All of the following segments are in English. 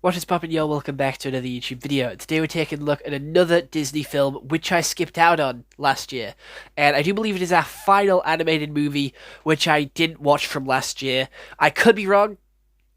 What is poppin', yo? Welcome back to another YouTube video. Today we're taking a look at another Disney film which I skipped out on last year. And I do believe it is our final animated movie which I didn't watch from last year. I could be wrong,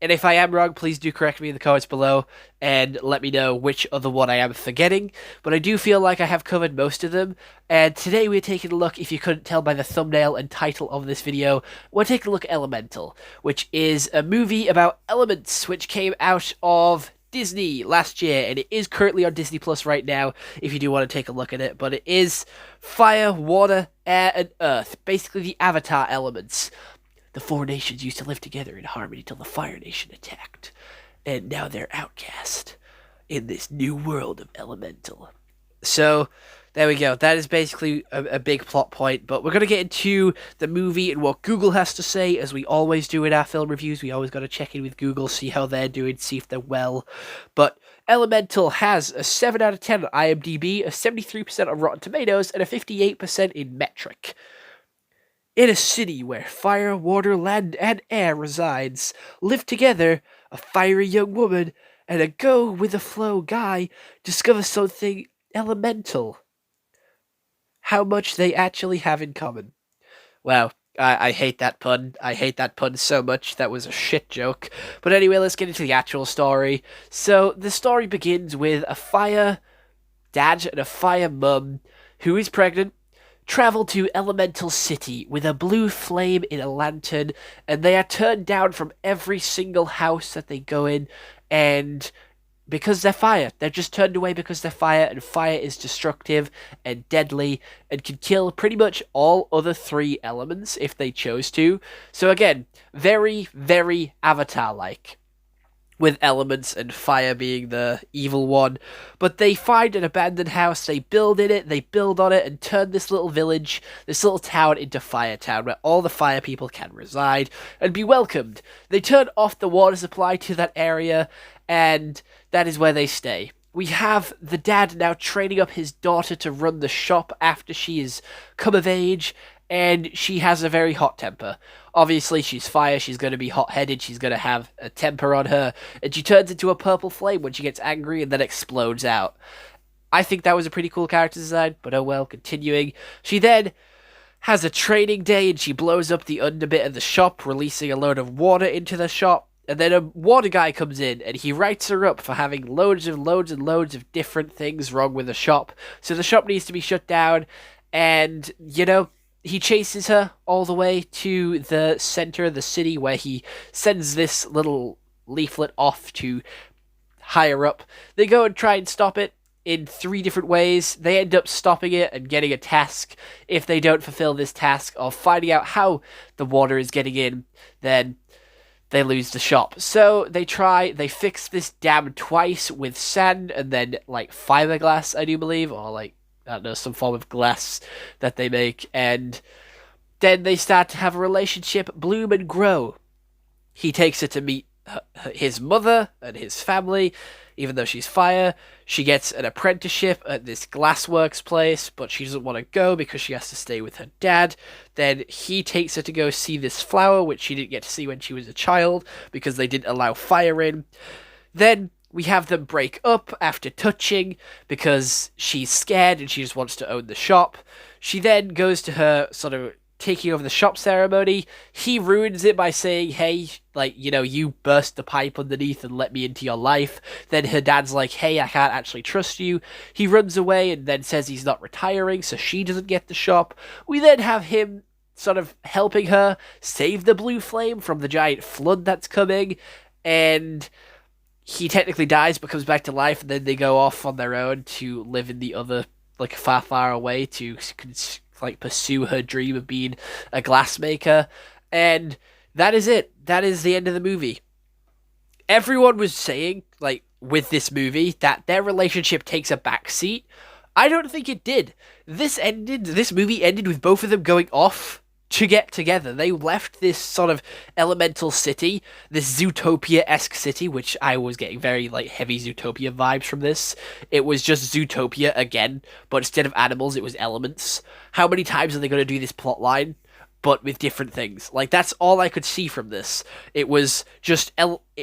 and if I am wrong, please do correct me in the comments below and let me know which other one I am forgetting. But I do feel like I have covered most of them. And today we're taking a look, if you couldn't tell by the thumbnail and title of this video, we're taking a look at Elemental, which is a movie about elements which came out of Disney last year, and it is currently on Disney Plus right now if you do want to take a look at it. But it is fire, water, air, and earth, basically the Avatar elements. The four nations used to live together in harmony till the Fire Nation attacked, and now they're outcast in this new world of Elemental. So, there we go. That is basically a big plot point, but we're going to get into the movie and what Google has to say, as we always do in our film reviews. We always got to check in with Google, see how they're doing, see if they're well. But Elemental has a 7 out of 10 on IMDb, a 73% on Rotten Tomatoes, and a 58% in Metric. In a city where fire, water, land, and air resides, live together a fiery young woman and a go-with-the-flow guy discover something elemental. How much they actually have in common. Wow, I hate that pun. I hate that pun so much. That was a shit joke. But anyway, let's get into the actual story. So, the story begins with a fire dad and a fire mum who is pregnant travel to Elemental City with a blue flame in a lantern, and they are turned down from every single house that they go in, and because they're fire. They're just turned away because they're fire, and fire is destructive and deadly and can kill pretty much all other three elements if they chose to. So again, very, very Avatar-like, with elements and fire being the evil one. But they find an abandoned house, they build in it, they build on it, and turn this little village, this little town, into Fire Town, where all the fire people can reside and be welcomed. They turn off the water supply to that area, and that is where they stay. We have the dad now training up his daughter to run the shop after she is come of age, and she has a very hot temper. Obviously, she's fire, she's going to be hot-headed, she's going to have a temper on her, and she turns into a purple flame when she gets angry and then explodes out. I think that was a pretty cool character design, but oh well, continuing. She then has a training day and she blows up the under bit of the shop, releasing a load of water into the shop. And then a water guy comes in, and he writes her up for having loads and loads of different things wrong with the shop. So the shop needs to be shut down, and, you know, he chases her all the way to the center of the city, where he sends this little leaflet off to higher up. They go and try and stop it in 3 different ways. They end up stopping it and getting a task. If they don't fulfill this task of finding out how the water is getting in, then they lose the shop. So they fix this dam twice with sand and then, like, fiberglass, I do believe, or, like, I don't know, some form of glass that they make, and then they start to have a relationship bloom and grow. He takes her to meet his mother and his family, even though she's fire. She gets an apprenticeship at this glassworks place, but she doesn't want to go because she has to stay with her dad. Then he takes her to go see this flower, which she didn't get to see when she was a child because they didn't allow fire in. Then we have them break up after touching because she's scared and she just wants to own the shop. She then goes to her sort of taking over the shop ceremony. He ruins it by saying, hey, like, you know, you burst the pipe underneath and let me into your life. Then her dad's like, hey, I can't actually trust you. He runs away and then says he's not retiring, so she doesn't get the shop. We then have him sort of helping her save the blue flame from the giant flood that's coming, and he technically dies but comes back to life, and then they go off on their own to live in the other, like, far, far away to, like, pursue her dream of being a glassmaker. And that is it. That is the end of the movie. Everyone was saying, like, with this movie, that their relationship takes a backseat. I don't think it did. This movie ended with both of them going off to get together. They left this sort of elemental city, this Zootopia-esque city, which I was getting very, like, heavy Zootopia vibes from this. It was just Zootopia again, but instead of animals, it was elements. How many times are they going to do this plot line? but with different things. Like, that's all I could see from this. It was just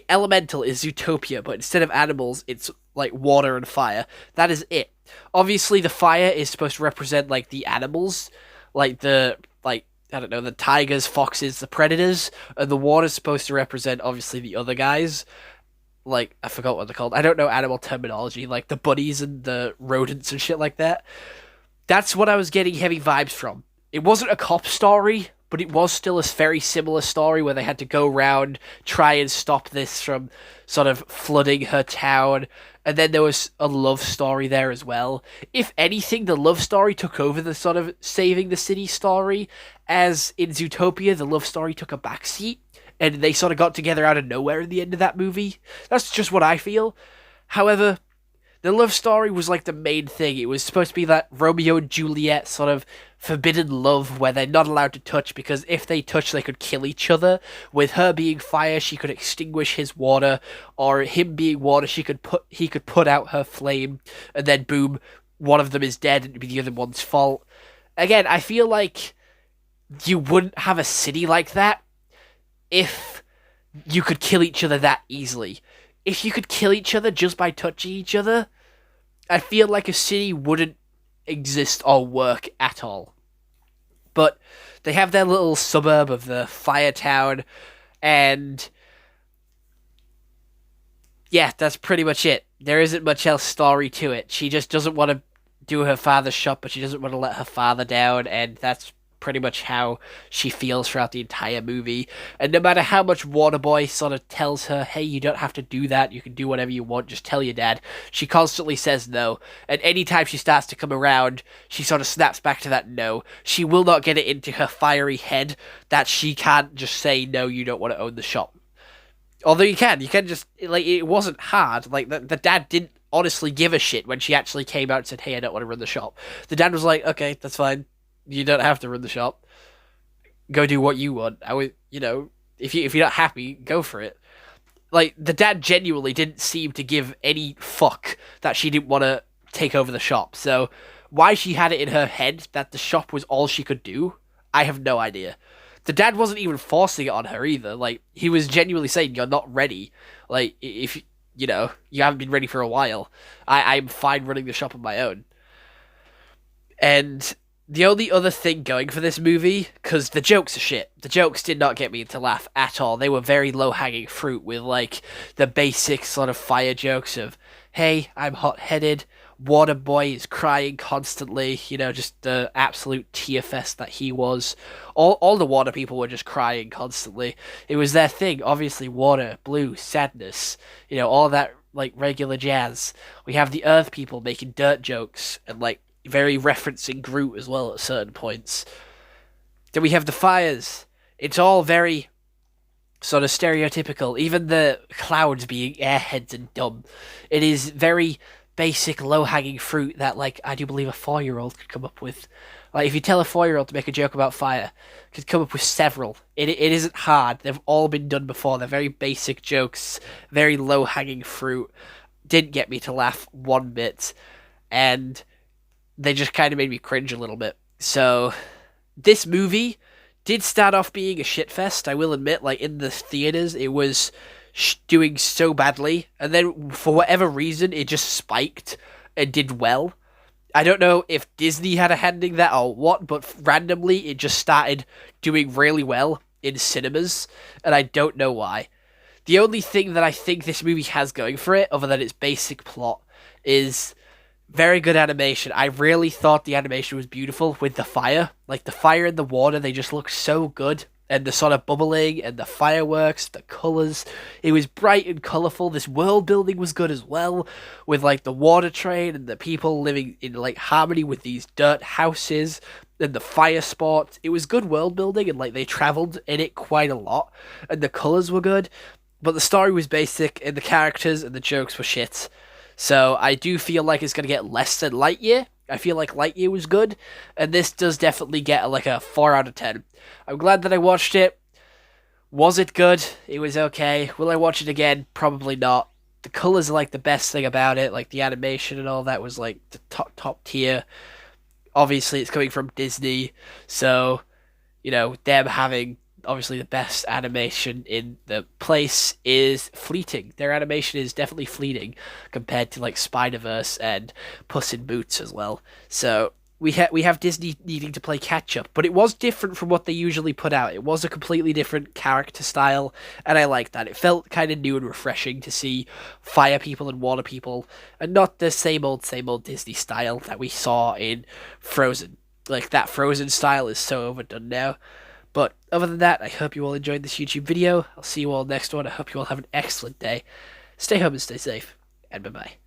Elemental is Zootopia, but instead of animals, it's like water and fire. That is it. Obviously, the fire is supposed to represent like the animals, like the like I don't know, the tigers, foxes, the predators, and the water's supposed to represent obviously the other guys. Like, I forgot what they're called. I don't know animal terminology, like the bunnies and the rodents and shit like that. That's what I was getting heavy vibes from. It wasn't a cop story, but it was still a very similar story where they had to go around, try and stop this from sort of flooding her town. And then there was a love story there as well. If anything, the love story took over the sort of saving the city story, as in Zootopia, the love story took a backseat, and they sort of got together out of nowhere in the end of that movie. That's just what I feel. However, the love story was like the main thing. It was supposed to be that Romeo and Juliet sort of forbidden love where they're not allowed to touch because if they touch, they could kill each other. With her being fire, she could extinguish his water, or him being water, he could put out her flame, and then boom, one of them is dead and it'd be the other one's fault. Again, I feel like you wouldn't have a city like that if you could kill each other that easily. If you could kill each other just by touching each other, I feel like a city wouldn't exist or work at all. But they have their little suburb of the Fire Town, and yeah, that's pretty much it. There isn't much else story to it. She just doesn't want to do her father's shop, but she doesn't want to let her father down, and that's pretty much how she feels throughout the entire movie. And no matter how much Waterboy sort of tells her, hey, you don't have to do that, you can do whatever you want, just tell your dad, she constantly says no. And anytime she starts to come around, she sort of snaps back to that no. She will not get it into her fiery head that she can't just say, no, you don't want to own the shop. Although you can just, like, it wasn't hard. Like, the dad didn't honestly give a shit when she actually came out and said, hey, I don't want to run the shop. The dad was like, okay, that's fine. You don't have to run the shop. Go do what you want. I would, if you're not happy, go for it. Like, the dad genuinely didn't seem to give any fuck that she didn't want to take over the shop. So, why she had it in her head that the shop was all she could do, I have no idea. The dad wasn't even forcing it on her either. Like, he was genuinely saying, you're not ready. Like, if, you haven't been ready for a while. I'm fine running the shop on my own. And the only other thing going for this movie, because the jokes are shit. The jokes did not get me to laugh at all. They were very low-hanging fruit with, like, the basic sort of fire jokes of, hey, I'm hot-headed, Waterboy is crying constantly, just the absolute tear fest that he was. All the water people were just crying constantly. It was their thing, obviously, water, blue, sadness, all that, like, regular jazz. We have the earth people making dirt jokes and, like, very referencing Groot as well at certain points. Then we have the fires. It's all very sort of stereotypical. Even the clouds being airheads and dumb. It is very basic, low-hanging fruit that, like, I do believe a 4-year-old could come up with. Like, if you tell a 4-year-old to make a joke about fire, could come up with several. It isn't hard. They've all been done before. They're very basic jokes, very low-hanging fruit. Didn't get me to laugh one bit. And they just kind of made me cringe a little bit. So, this movie did start off being a shitfest, I will admit. Like, in the theaters, it was doing so badly, and then, for whatever reason, it just spiked and did well. I don't know if Disney had a hand in that or what, but randomly, it just started doing really well in cinemas, and I don't know why. The only thing that I think this movie has going for it, other than its basic plot, is very good animation. I really thought the animation was beautiful with the fire. Like, the fire and the water, they just look so good. And the sort of bubbling and the fireworks, the colours. It was bright and colourful. This world building was good as well. With, like, the water train and the people living in, like, harmony with these dirt houses. And the fire sports. It was good world building and, like, they travelled in it quite a lot. And the colours were good. But the story was basic and the characters and the jokes were shit. So I do feel like it's going to get less than Lightyear. I feel like Lightyear was good, and this does definitely get like a 4 out of 10. I'm glad that I watched it. Was it good? It was okay. Will I watch it again? Probably not. The colors are like the best thing about it, like the animation and all that was like the top tier. Obviously, it's coming from Disney, so them having obviously the best animation in the place is fleeting. Their animation is definitely fleeting compared to like Spider-Verse and Puss in Boots as well. So we have Disney needing to play catch up, but it was different from what they usually put out. It was a completely different character style, and I liked that. It felt kind of new and refreshing to see fire people and water people, and not the same old Disney style that we saw in Frozen. Like that Frozen style is so overdone now. But other than that, I hope you all enjoyed this YouTube video. I'll see you all next one. I hope you all have an excellent day. Stay home and stay safe, and bye bye.